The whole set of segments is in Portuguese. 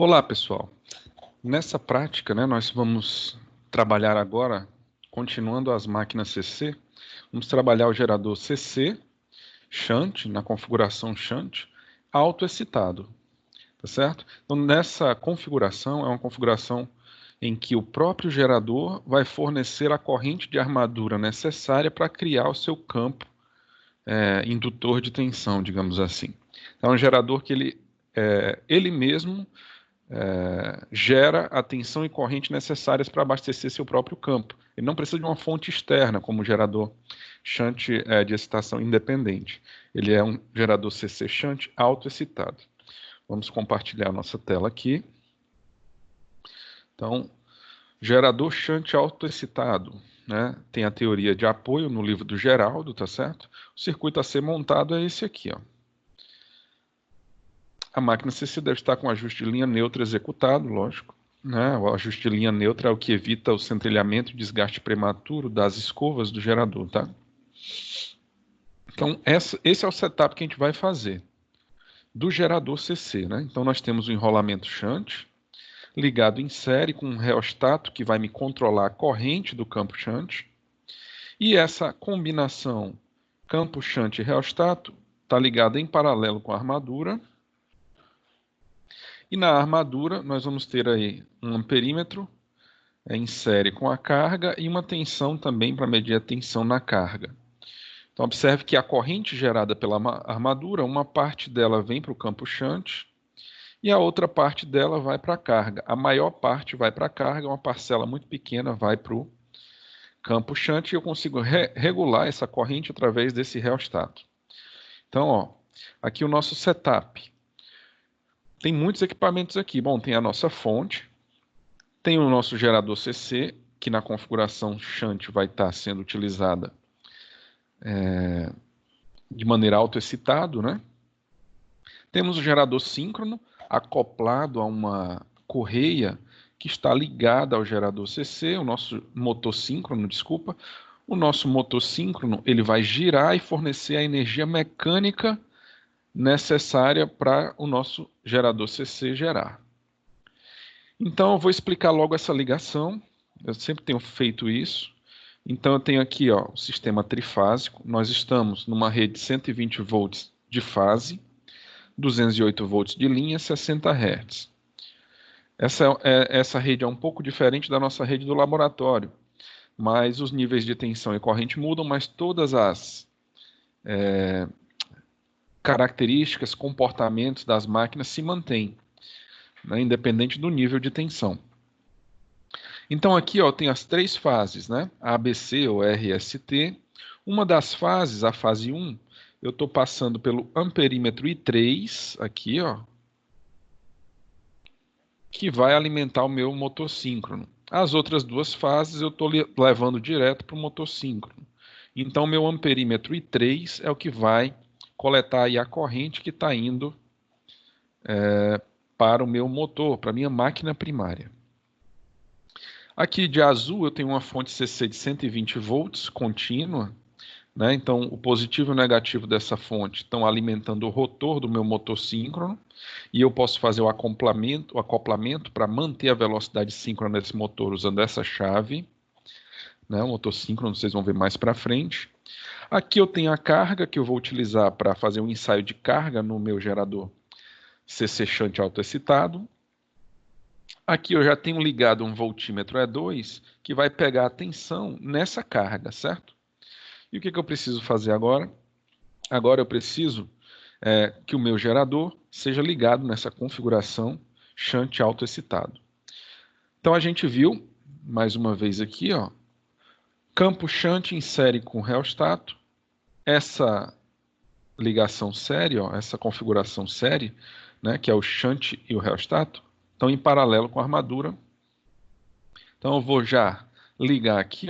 Olá, pessoal. Nessa prática, nós vamos trabalhar agora, continuando as máquinas CC, vamos trabalhar o gerador CC, shunt, na configuração shunt, autoexcitado, tá certo? Então, nessa configuração, é uma configuração em que o próprio gerador vai fornecer a corrente de armadura necessária para criar o seu campo indutor de tensão, digamos assim. Então, é um gerador que ele mesmo gera a tensão e corrente necessárias para abastecer seu próprio campo. Ele não precisa de uma fonte externa, como o gerador shunt de excitação independente. Ele é um gerador CC shunt autoexcitado. Vamos compartilhar a nossa tela aqui. Então, gerador shunt autoexcitado, tem a teoria de apoio no livro do Geraldo, tá certo? O circuito a ser montado é esse aqui, ó. A máquina CC deve estar com ajuste de linha neutra executado, lógico. O ajuste de linha neutra é o que evita o centelhamento e desgaste prematuro das escovas do gerador, tá? Então, esse é o setup que a gente vai fazer do gerador CC, Então, nós temos o enrolamento shunt ligado em série com um reostato que vai me controlar a corrente do campo shunt. E essa combinação campo shunt e reostato está ligada em paralelo com a armadura. E na armadura, nós vamos ter aí um amperímetro em série com a carga e uma tensão também para medir a tensão na carga. Então, observe que a corrente gerada pela armadura, uma parte dela vem para o campo shunt e a outra parte dela vai para a carga. A maior parte vai para a carga, uma parcela muito pequena vai para o campo shunt e eu consigo regular essa corrente através desse reostato. Então, aqui o nosso setup. Tem muitos equipamentos aqui. Bom, tem a nossa fonte, tem o nosso gerador CC, que na configuração shunt vai estar sendo utilizada de maneira autoexcitado, Temos o gerador síncrono, acoplado a uma correia que está ligada ao gerador CC, o nosso motor síncrono, desculpa. O nosso motor síncrono, ele vai girar e fornecer a energia mecânica necessária para o nosso gerador CC gerar. Então, eu vou explicar logo essa ligação. Eu sempre tenho feito isso. Então, eu tenho aqui o sistema trifásico. Nós estamos numa rede de 120 volts de fase, 208 volts de linha, 60 Hz. Essa rede é um pouco diferente da nossa rede do laboratório, mas os níveis de tensão e corrente mudam, mas todas as características, comportamentos das máquinas se mantêm, independente do nível de tensão. Então aqui tem as três fases, ABC ou RST. Uma das fases, a fase 1, eu estou passando pelo amperímetro I3, aqui, que vai alimentar o meu motor síncrono. As outras duas fases eu estou levando direto para o motor síncrono. Então, meu amperímetro I3 é o que vai coletar aí a corrente que está indo para o meu motor, para a minha máquina primária. Aqui de azul eu tenho uma fonte CC de 120 volts contínua, Então, o positivo e o negativo dessa fonte estão alimentando o rotor do meu motor síncrono e eu posso fazer o acoplamento para manter a velocidade síncrona desse motor usando essa chave, O motor síncrono vocês vão ver mais para frente. Aqui eu tenho a carga que eu vou utilizar para fazer um ensaio de carga no meu gerador CC shunt autoexcitado. Aqui eu já tenho ligado um voltímetro E2 que vai pegar a tensão nessa carga, certo? E o que eu preciso fazer agora? Agora eu preciso que o meu gerador seja ligado nessa configuração shunt autoexcitado. Então a gente viu, mais uma vez aqui, campo shunt em série com reostato. Essa ligação série, essa configuração série, que é o shunt e o reostato, estão em paralelo com a armadura. Então eu vou já ligar aqui,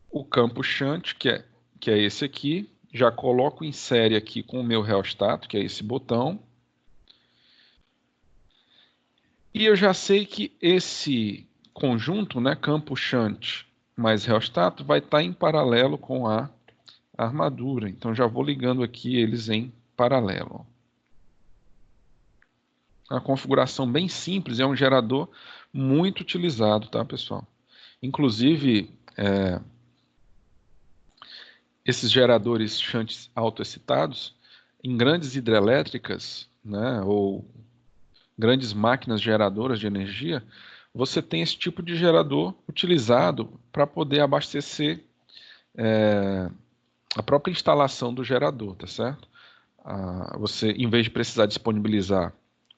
o campo shunt, que é esse aqui, já coloco em série aqui com o meu reostato, que é esse botão. E eu já sei que esse conjunto, campo shunt mais reostato, vai estar em paralelo com a armadura. Então já vou ligando aqui eles em paralelo. uma configuração bem simples, é um gerador muito utilizado, tá, pessoal? Inclusive, esses geradores shunt autoexcitados, em grandes hidrelétricas, né, ou grandes máquinas geradoras de energia, você tem esse tipo de gerador utilizado para poder abastecer a própria instalação do gerador, tá certo? Você, em vez de precisar disponibilizar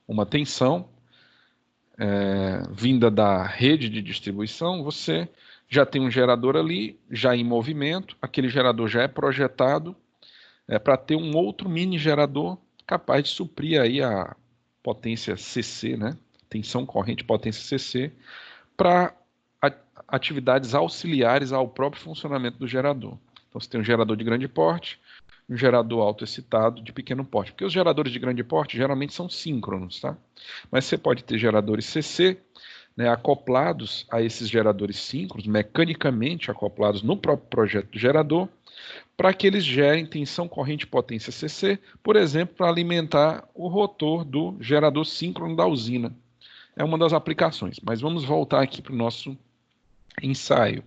uma tensão vinda da rede de distribuição, você já tem um gerador ali, já em movimento, aquele gerador já é projetado para ter um outro mini gerador capaz de suprir aí a potência CC, né? Tensão corrente potência CC, para atividades auxiliares ao próprio funcionamento do gerador. Então você tem um gerador de grande porte, um gerador autoexcitado de pequeno porte, porque os geradores de grande porte geralmente são síncronos, tá? Mas você pode ter geradores CC, né, acoplados a esses geradores síncronos, mecanicamente acoplados no próprio projeto do gerador, para que eles gerem tensão corrente potência CC, por exemplo, para alimentar o rotor do gerador síncrono da usina. É uma das aplicações, mas vamos voltar aqui para o nosso ensaio.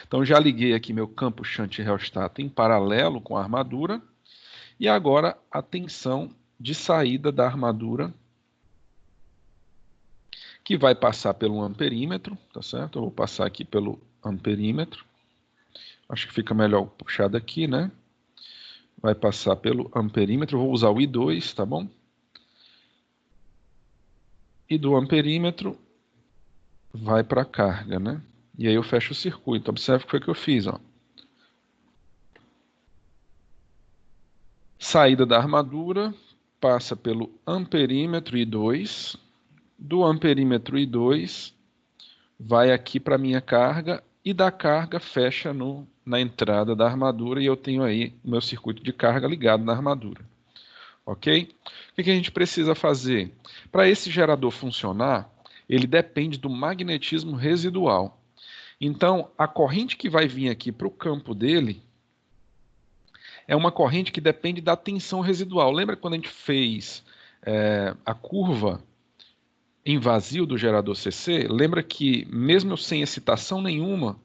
Então já liguei aqui meu campo shunt rheostat em paralelo com a armadura e agora a tensão de saída da armadura que vai passar pelo amperímetro, tá certo? Eu vou passar aqui pelo amperímetro. Acho que fica melhor puxar daqui, né? Vai passar pelo amperímetro, vou usar o I2, tá bom? E do amperímetro vai para a carga, né? E aí eu fecho o circuito. Observe o que foi que eu fiz, ó. Saída da armadura, passa pelo amperímetro I2, do amperímetro I2 vai aqui para a minha carga e da carga fecha na entrada da armadura e eu tenho aí o meu circuito de carga ligado na armadura. Ok? O que a gente precisa fazer? Para esse gerador funcionar, ele depende do magnetismo residual. Então, a corrente que vai vir aqui para o campo dele é uma corrente que depende da tensão residual. Lembra quando a gente fez a curva em vazio do gerador CC? Lembra que mesmo sem excitação nenhuma,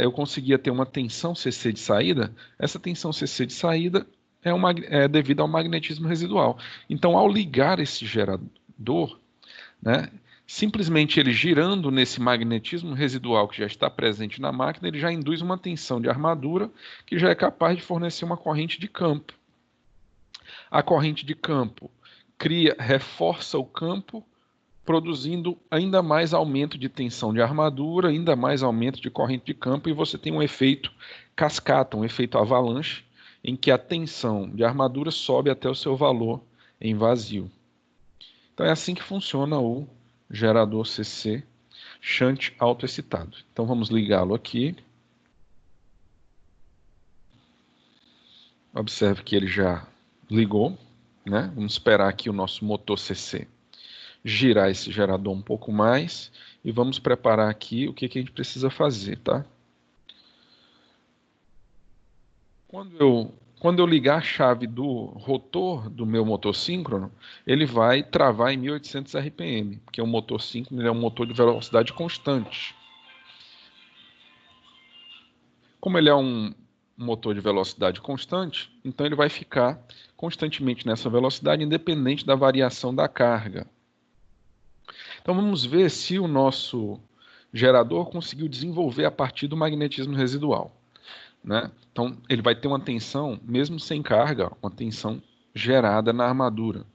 eu conseguia ter uma tensão CC de saída? Essa tensão CC de saída é devido ao magnetismo residual. Então, ao ligar esse gerador, né, simplesmente ele girando nesse magnetismo residual que já está presente na máquina, ele já induz uma tensão de armadura que já é capaz de fornecer uma corrente de campo. A corrente de campo reforça o campo, produzindo ainda mais aumento de tensão de armadura, ainda mais aumento de corrente de campo, e você tem um efeito cascata, um efeito avalanche, em que a tensão de armadura sobe até o seu valor em vazio. Então é assim que funciona o gerador CC shunt autoexcitado. Então vamos ligá-lo aqui. Observe que ele já ligou, né? Vamos esperar aqui o nosso motor CC girar esse gerador um pouco mais e vamos preparar aqui o que a gente precisa fazer, tá? Quando eu ligar a chave do rotor do meu motor síncrono, ele vai travar em 1800 RPM, porque o motor síncrono é um motor de velocidade constante. Como ele é um motor de velocidade constante, então ele vai ficar constantemente nessa velocidade, independente da variação da carga. Então vamos ver se o nosso gerador conseguiu desenvolver a partir do magnetismo residual, né? Então ele vai ter uma tensão, mesmo sem carga, uma tensão gerada na armadura.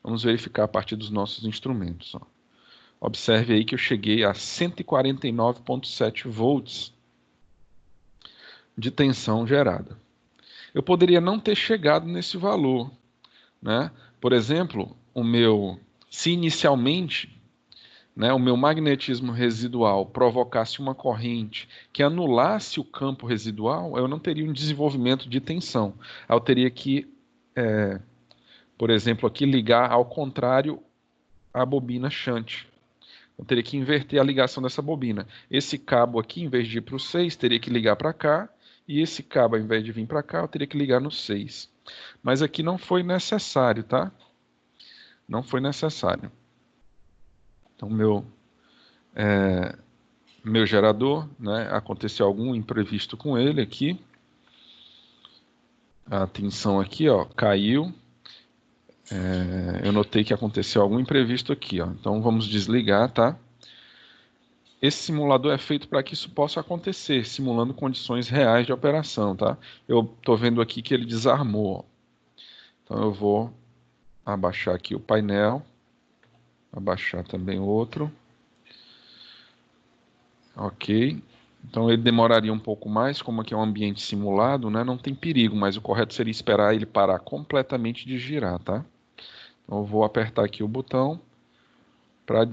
Vamos verificar a partir dos nossos instrumentos. Ó. Observe aí que eu cheguei a 149,7 volts de tensão gerada. Eu poderia não ter chegado nesse valor, né? Por exemplo, se inicialmente, né, o meu magnetismo residual provocasse uma corrente que anulasse o campo residual, eu não teria um desenvolvimento de tensão. Eu teria que, por exemplo, aqui ligar ao contrário a bobina shunt. Eu teria que inverter a ligação dessa bobina. Esse cabo aqui, em vez de ir para o 6, teria que ligar para cá, e esse cabo, ao invés de vir para cá, eu teria que ligar no 6. Mas aqui não foi necessário, tá? Não foi necessário. Então, meu gerador, né, aconteceu algum imprevisto com ele aqui. A tensão aqui, ó, caiu. Eu notei que aconteceu algum imprevisto aqui, ó. Então vamos desligar, tá? Esse simulador é feito para que isso possa acontecer, simulando condições reais de operação, tá? Eu estou vendo aqui que ele desarmou. Então eu vou abaixar aqui o painel, abaixar também o outro. Ok. Então ele demoraria um pouco mais, como aqui é um ambiente simulado, né? Não tem perigo, mas o correto seria esperar ele parar completamente de girar, tá? Então eu vou apertar aqui o botão para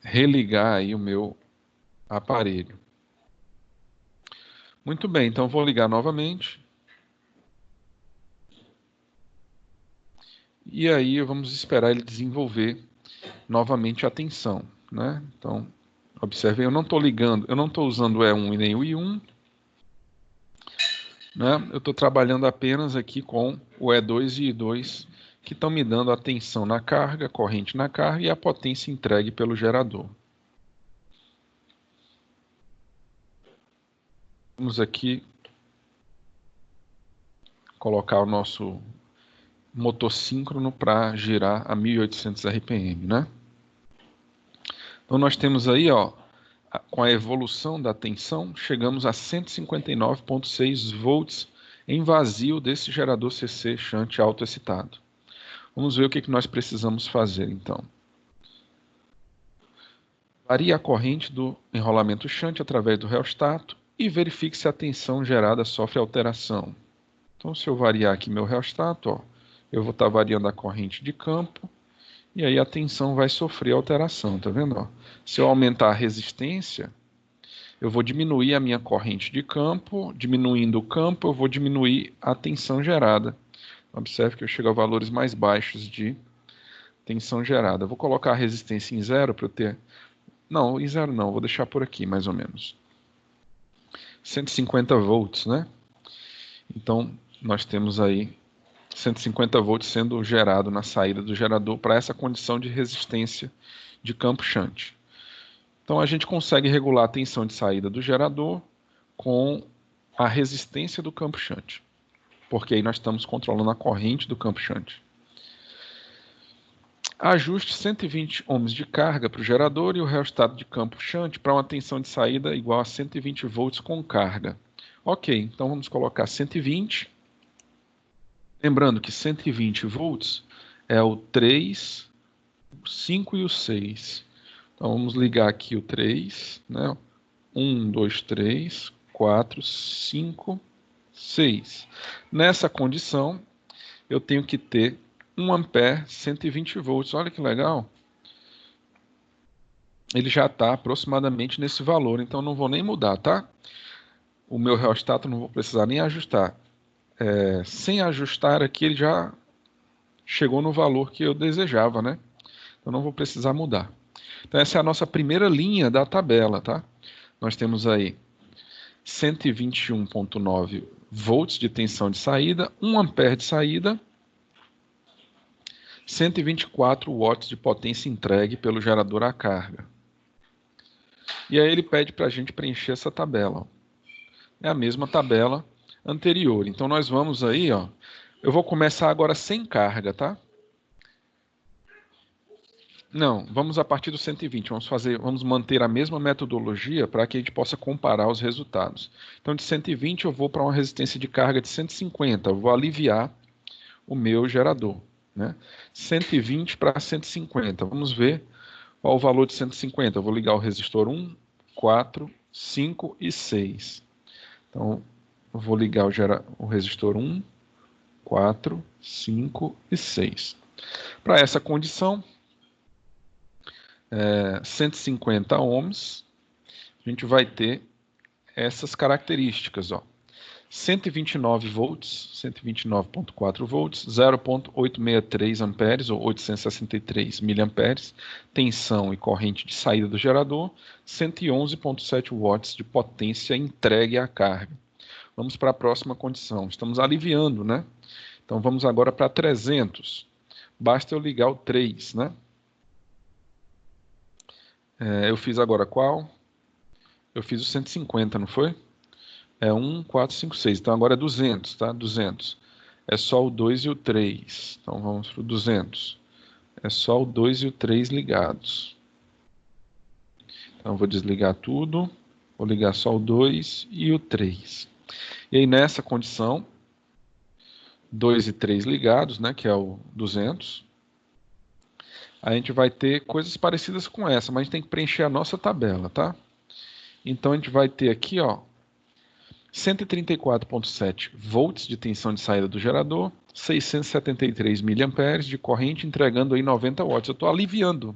religar aí o meu aparelho. Muito bem, então vou ligar novamente. E aí vamos esperar ele desenvolver novamente a tensão, né? Então, observem, eu não estou ligando, eu não estou usando o E1 e nem o I1, né? Eu estou trabalhando apenas aqui com o E2 e I2, que estão me dando a tensão na carga, corrente na carga e a potência entregue pelo gerador. Vamos aqui colocar o nosso motor síncrono para girar a 1800 RPM, né? Então nós temos aí, ó, com a evolução da tensão, chegamos a 159,6 volts em vazio desse gerador CC shunt autoexcitado. Vamos ver o que nós precisamos fazer, então. Varie a corrente do enrolamento shunt através do reostato e verifique se a tensão gerada sofre alteração. Então, se eu variar aqui meu reostato, ó, eu vou estar variando a corrente de campo e aí a tensão vai sofrer alteração, tá vendo? Ó? Se eu aumentar a resistência, eu vou diminuir a minha corrente de campo, diminuindo o campo, eu vou diminuir a tensão gerada. Observe que eu chego a valores mais baixos de tensão gerada. Eu vou colocar a resistência em zero para eu ter... Não, em zero não, vou deixar por aqui, mais ou menos. 150 volts, né? Então, nós temos aí 150 volts sendo gerado na saída do gerador para essa condição de resistência de campo shunt. Então, a gente consegue regular a tensão de saída do gerador com a resistência do campo shunt, porque aí nós estamos controlando a corrente do campo shunt. Ajuste 120 ohms de carga para o gerador e o reostato de campo shunt para uma tensão de saída igual a 120 volts com carga. Ok, então vamos colocar 120. Lembrando que 120 volts é o 3, o 5 e o 6. Então vamos ligar aqui o 3, né? 1, 2, 3, 4, 5, 6. Nessa condição, eu tenho que ter 1 ampere, 120 volts. Olha que legal. Ele já está aproximadamente nesse valor, então não vou nem mudar, tá? O meu reostato não vou precisar nem ajustar. Sem ajustar aqui, ele já chegou no valor que eu desejava, né? Então não vou precisar mudar. Então essa é a nossa primeira linha da tabela, tá? Nós temos aí 121,9 volts de tensão de saída, 1 ampere de saída, 124 watts de potência entregue pelo gerador à carga. E aí ele pede para a gente preencher essa tabela. É a mesma tabela anterior. Então nós vamos aí, ó. Eu vou começar agora sem carga, tá? Não, vamos a partir do 120. Vamos manter a mesma metodologia para que a gente possa comparar os resultados. Então de 120 eu vou para uma resistência de carga de 150. Eu vou aliviar o meu gerador, né? 120 para 150. Vamos ver qual o valor de 150. Eu vou ligar o resistor 1, 4, 5 e 6. Então, eu vou ligar o resistor 1, 4, 5 e 6. Para essa condição, 150 ohms, a gente vai ter essas características, ó. 129 volts, 129,4 volts, 0,863 amperes ou 863 miliamperes, tensão e corrente de saída do gerador, 111,7 watts de potência entregue à carga. Vamos para a próxima condição. Estamos aliviando, né? Então vamos agora para 300. basta eu ligar o 3, né? Eu fiz agora qual? Eu fiz o 150, não foi? É 1, 4, 5, 6. Então agora é 200, tá? 200. É só o 2 e o 3. Então vamos para o 200. É só o 2 e o 3 ligados. Então eu vou desligar tudo. Vou ligar só o 2 e o 3. E aí nessa condição, 2 e 3 ligados, né? Que é o 200. A gente vai ter coisas parecidas com essa, mas a gente tem que preencher a nossa tabela, tá? Então a gente vai ter aqui, ó, 134,7 volts de tensão de saída do gerador, 673 miliamperes de corrente, entregando aí 90 watts. Eu estou aliviando,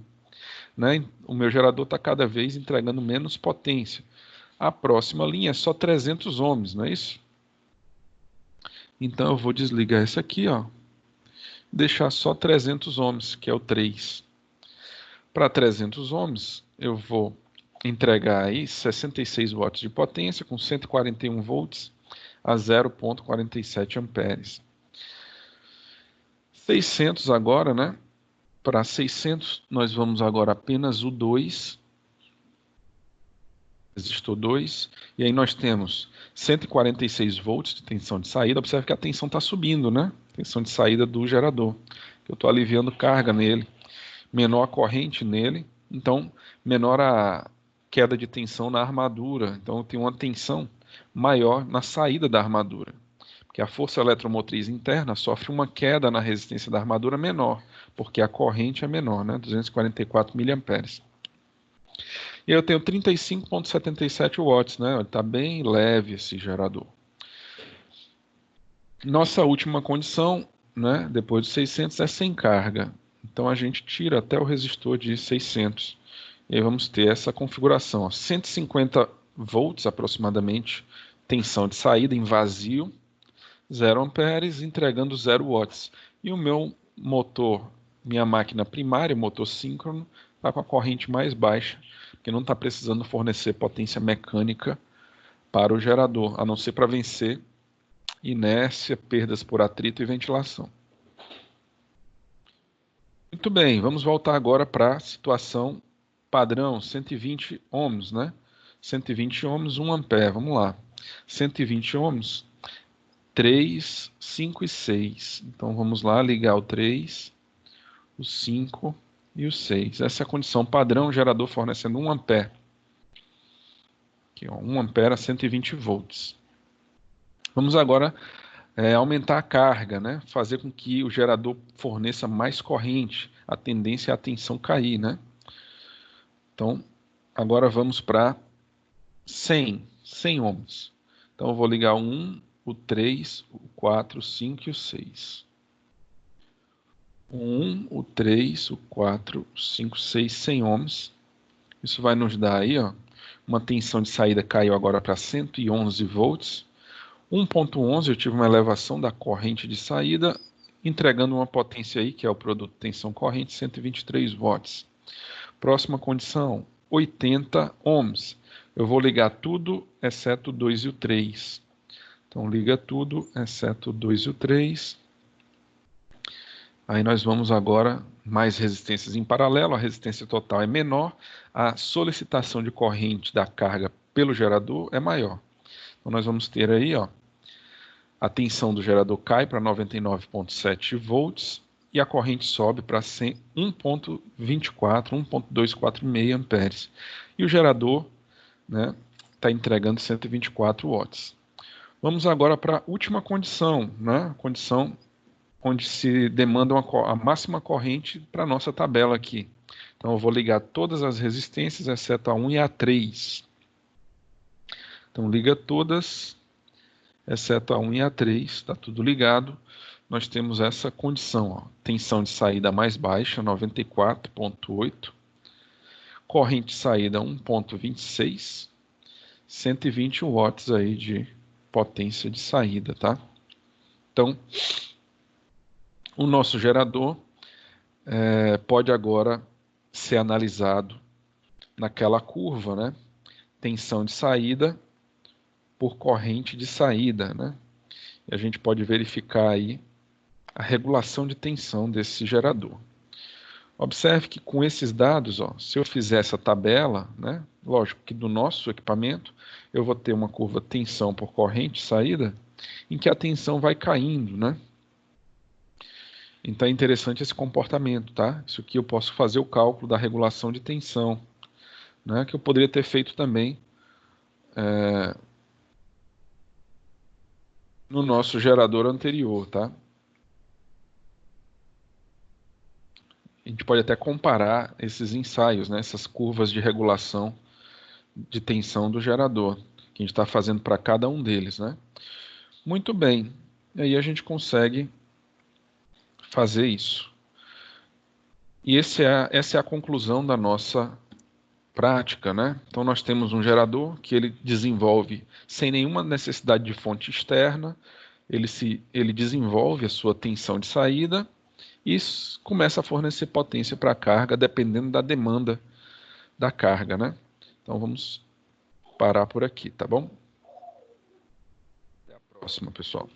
né? O meu gerador está cada vez entregando menos potência. A próxima linha é só 300 ohms, não é isso? Então eu vou desligar esse aqui, ó, deixar só 300 ohms, que é o 3. Para 300 ohms, eu vou entregar aí 66 watts de potência com 141 volts a 0,47 amperes. 600 agora, né? Para 600, nós vamos agora apenas o 2, resistor 2, e aí nós temos 146 volts de tensão de saída. Observe que a tensão está subindo, né? Tensão de saída do gerador. Eu estou aliviando carga nele, menor a corrente nele, então menor a queda de tensão na armadura. Então eu tenho uma tensão maior na saída da armadura, porque a força eletromotriz interna sofre uma queda na resistência da armadura menor, porque a corrente é menor, né? 244 miliamperes. E eu tenho 35,77 watts, né? Está bem leve esse gerador. Nossa última condição, né? Depois de 600, é sem carga. Então a gente tira até o resistor de 600. E aí vamos ter essa configuração, ó, 150 volts aproximadamente, tensão de saída em vazio, 0 amperes, entregando 0 watts. E o meu motor, minha máquina primária, motor síncrono, está com a corrente mais baixa, porque não está precisando fornecer potência mecânica para o gerador, a não ser para vencer inércia, perdas por atrito e ventilação. Muito bem, vamos voltar agora para a situação padrão, 120 ohms, né? 120 ohms, 1 ampere, vamos lá. 120 ohms, 3, 5 e 6. Então vamos lá, ligar o 3, o 5 e o 6. Essa é a condição padrão, gerador fornecendo 1 ampere. Aqui, ó, 1 ampere a 120 volts. Vamos agora aumentar a carga, né? Fazer com que o gerador forneça mais corrente. A tendência é a tensão cair, né? Então, agora vamos para 100 ohms. Então eu vou ligar o 1, o 3, o 4, o 5 e o 6. O 1, o 3, o 4, o 5, 6, 100 ohms. Isso vai nos dar aí, ó, uma tensão de saída caiu agora para 111 volts. 1.11 eu tive uma elevação da corrente de saída, entregando uma potência aí, que é o produto tensão corrente, 123 watts. Próxima condição, 80 ohms. Eu vou ligar tudo, exceto o 2 e o 3. Então, liga tudo, exceto o 2 e o 3. Aí nós vamos agora, mais resistências em paralelo, a resistência total é menor, a solicitação de corrente da carga pelo gerador é maior. Então, nós vamos ter aí, ó, a tensão do gerador cai para 99,7 volts e a corrente sobe para 1.24, 1.246 amperes. E o gerador, né, está entregando 124 watts. Vamos agora para a última condição, né, condição onde se demanda a máxima corrente para a nossa tabela aqui. Então eu vou ligar todas as resistências, exceto a 1 e a 3. Então liga todas, exceto a 1 e a 3, está tudo ligado. Nós temos essa condição, ó, tensão de saída mais baixa, 94,8, corrente de saída 1,26, 120 watts aí de potência de saída, tá? Então, o nosso gerador pode agora ser analisado naquela curva, né? Tensão de saída por corrente de saída, né? E a gente pode verificar aí a regulação de tensão desse gerador. Observe que com esses dados, ó, se eu fizer essa tabela, né, lógico que do nosso equipamento, eu vou ter uma curva tensão por corrente saída, em que a tensão vai caindo, né? Então é interessante esse comportamento, tá? Isso aqui eu posso fazer o cálculo da regulação de tensão, né, que eu poderia ter feito também no nosso gerador anterior, tá? A gente pode até comparar esses ensaios, né, essas curvas de regulação de tensão do gerador, que a gente está fazendo para cada um deles, né? Muito bem, e aí a gente consegue fazer isso. E essa é a conclusão da nossa prática, né? Então nós temos um gerador que ele desenvolve sem nenhuma necessidade de fonte externa, ele desenvolve a sua tensão de saída e começa a fornecer potência para a carga dependendo da demanda da carga, né? Então vamos parar por aqui, tá bom? Até a próxima, pessoal.